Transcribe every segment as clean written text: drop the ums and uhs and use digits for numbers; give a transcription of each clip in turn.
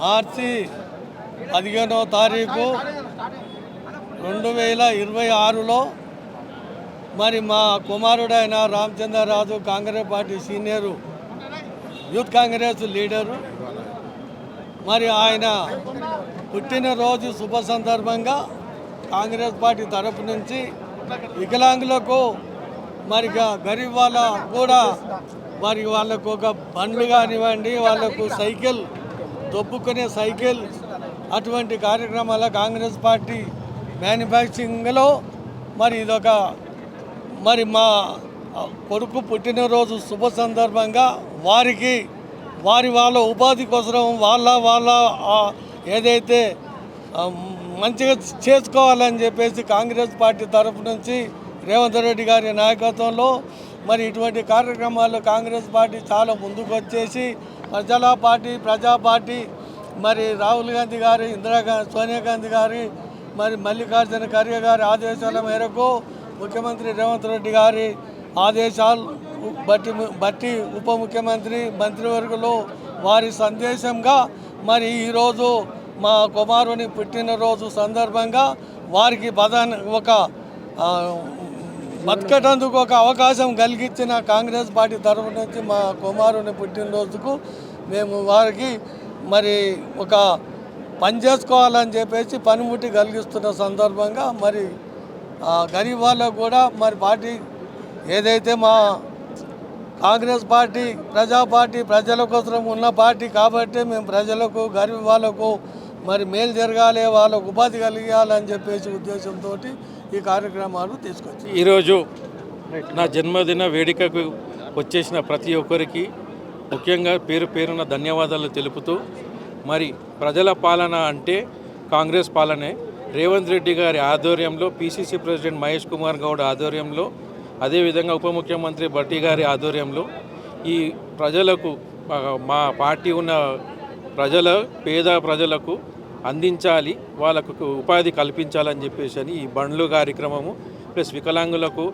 మార్చి 15వ తారీఖు 2026లో మరి మా కుమారుడైన Ramachandra Raju Congress party senior youth Congress leader మరి ఆయన పుట్టినరోజు శుభ సందర్భంగా కాంగ్రెస్ పార్టీ తరపు నుంచి వికలాంగులకు మరి గరీబ్ వాళ్ళ కూడా మరి వాళ్ళకు ఒక బండ్లు కానివ్వండి, వాళ్ళకు సైకిల్ దొబ్బుకునే సైకిల్ అటువంటి కార్యక్రమాల కాంగ్రెస్ పార్టీ మ్యానుఫ్యాక్చరింగ్లో మరి ఇదొక మరి మా కొడుకు పుట్టినరోజు శుభ సందర్భంగా వారికి వాళ్ళ ఉపాధి కోసం వాళ్ళ ఏదైతే మంచిగా చేసుకోవాలని చెప్పేసి కాంగ్రెస్ పార్టీ తరఫు నుంచి రేవంత్ రెడ్డి గారి నాయకత్వంలో మరి ఇటువంటి కార్యక్రమాలు కాంగ్రెస్ పార్టీ చాలా ముందుకు వచ్చేసి ప్రజా పార్టీ మరి రాహుల్ గాంధీ గారి సోనియా గాంధీ గారి మరి మల్లికార్జున ఖర్గే గారి ఆదేశాల మేరకు ముఖ్యమంత్రి రేవంత్ రెడ్డి గారి ఆదేశాలు బట్టి ఉప ముఖ్యమంత్రి మంత్రివర్గులు వారి సందేశంగా మరి ఈరోజు మా కుమారుని పుట్టినరోజు సందర్భంగా వారికి ఒక బతకటందుకు ఒక అవకాశం కలిగించిన కాంగ్రెస్ పార్టీ తరఫు నుంచి మా కుమారుని పుట్టినరోజుకు మేము వారికి మరి ఒక పని చేసుకోవాలని చెప్పేసి పనిముట్టి కలిగిస్తున్న సందర్భంగా మరి గరీబ్ వాళ్ళకు కూడా మరి పార్టీ ఏదైతే మా కాంగ్రెస్ పార్టీ ప్రజల కోసం ఉన్న పార్టీ కాబట్టి మేము ప్రజలకు గరీబ్ వాళ్ళకు మరి మేలు జరగాలి, వాళ్ళకు ఉపాధి కలిగాలని చెప్పేసి ఉద్దేశంతో ఈ కార్యక్రమాలు తీసుకొచ్చి ఈరోజు నా జన్మదిన వేడుకకు వచ్చేసిన ప్రతి ఒక్కరికి ముఖ్యంగా పేరున ధన్యవాదాలు తెలుపుతూ మరి ప్రజల పాలన అంటే కాంగ్రెస్ పాలనే. రేవంత్ రెడ్డి గారి ఆధ్వర్యంలో, పిసిసి ప్రెసిడెంట్ మహేష్ కుమార్ గౌడ్ ఆధ్వర్యంలో, అదేవిధంగా ఉప ముఖ్యమంత్రి భట్టి గారి ఆధ్వర్యంలో ఈ ప్రజలకు మా పార్టీ ఉన్న పేద ప్రజలకు అందించాలి, వాళ్ళకు ఉపాధి కల్పించాలని చెప్పేసి ఈ బండ్లు కార్యక్రమము ప్లస్ వికలాంగులకు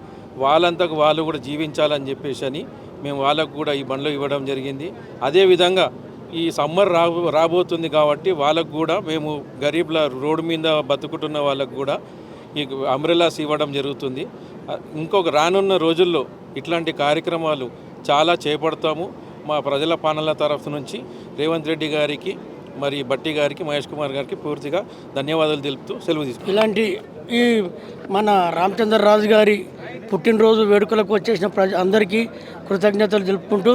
వాళ్ళంతకు వాళ్ళు కూడా జీవించాలని చెప్పేసి మేము వాళ్ళకు కూడా ఈ బండ్లు ఇవ్వడం జరిగింది. అదేవిధంగా ఈ సమ్మర్ రాబోతుంది కాబట్టి వాళ్ళకు కూడా మేము గరీబ్ల రోడ్డు మీద బతుకుతున్న వాళ్ళకు కూడా ఈ అంబ్రెలాస్ ఇవ్వడం జరుగుతుంది. ఇంకొక రానున్న రోజుల్లో ఇట్లాంటి కార్యక్రమాలు చాలా చేపడతాము. మా ప్రజల పాలన తరఫు నుంచి రేవంత్ రెడ్డి గారికి, మరి భట్టి గారికి, మహేష్ కుమార్ గారికి పూర్తిగా ధన్యవాదాలు తెలుపుతూ సెలవు తీసుకుంటాం. ఇలాంటి ఈ మన రామచంద్రరాజు గారి పుట్టినరోజు వేడుకలకు వచ్చేసిన అందరికీ కృతజ్ఞతలు తెలుపుకుంటూ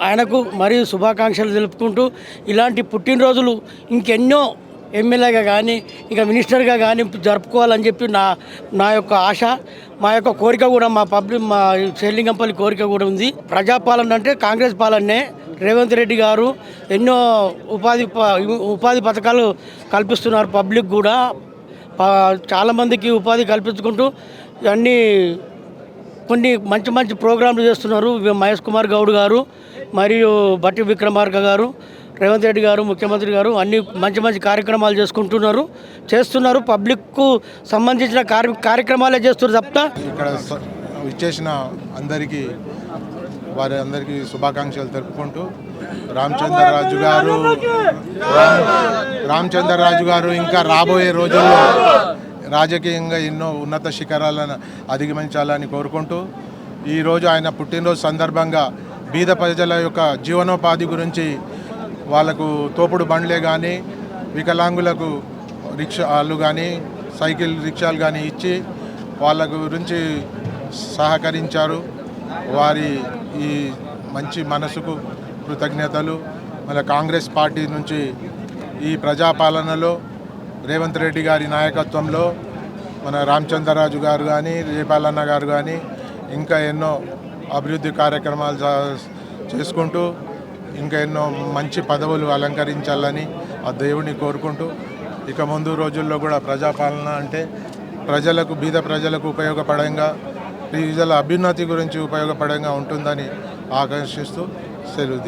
ఆయనకు మరియు శుభాకాంక్షలు తెలుపుకుంటూ ఇలాంటి పుట్టినరోజులు ఇంకెన్నో ఎమ్మెల్యేగా కానీ ఇంకా మినిస్టర్గా కానీ జరుపుకోవాలని చెప్పి నా యొక్క ఆశ, మా యొక్క కోరిక కూడా, మా షేర్లింగంపల్లి కోరిక కూడా ఉంది. ప్రజాపాలన అంటే కాంగ్రెస్ పాలనే. రేవంత్ రెడ్డి గారు ఎన్నో ఉపాధి పథకాలు కల్పిస్తున్నారు. పబ్లిక్ కూడా చాలామందికి ఉపాధి కల్పించుకుంటూ కొన్ని మంచి ప్రోగ్రాంలు చేస్తున్నారు. మహేష్ కుమార్ గౌడ్ గారు మరియు భట్టి విక్రమార్క గారు, రేవంత్ రెడ్డి గారు, ముఖ్యమంత్రి గారు అన్ని మంచి కార్యక్రమాలు చేస్తున్నారు. పబ్లిక్కు సంబంధించిన కార్యక్రమాలే చేస్తున్నారు తప్ప ఇక్కడ ఇచ్చేసిన వారి అందరికీ శుభాకాంక్షలు తెలుపుకుంటూ రామచంద్రరాజు గారు ఇంకా రాబోయే రోజుల్లో రాజకీయంగా ఎన్నో ఉన్నత శిఖరాలను అధిగమించాలని కోరుకుంటూ ఈరోజు ఆయన పుట్టినరోజు సందర్భంగా బీద ప్రజల యొక్క జీవనోపాధి గురించి వాళ్ళకు తోపుడు బండ్లే కానీ, వికలాంగులకు రిక్షాలు కానీ, సైకిల్ రిక్షాలు కానీ ఇచ్చి వాళ్ళ గురించి సహకరించారు. వారి ఈ మంచి మనసుకు కృతజ్ఞతలు. మన కాంగ్రెస్ పార్టీ నుంచి ఈ ప్రజాపాలనలో రేవంత్ రెడ్డి గారి నాయకత్వంలో మన రామచంద్రరాజు గారు కానీ, రేపాలన్న గారు కానీ ఇంకా ఎన్నో అభివృద్ధి కార్యక్రమాలు చేసుకుంటూ ఇంకా ఎన్నో మంచి పదవులు అలంకరించాలని ఆ దేవుడిని కోరుకుంటూ ఇక ముందు రోజుల్లో కూడా ప్రజాపాలన అంటే బీద ప్రజలకు ఉపయోగపడంగా, ప్రజల అభ్యున్నతి గురించి ఉపయోగపడంగా ఉంటుందని ఆకాంక్షిస్తూ సెలవు.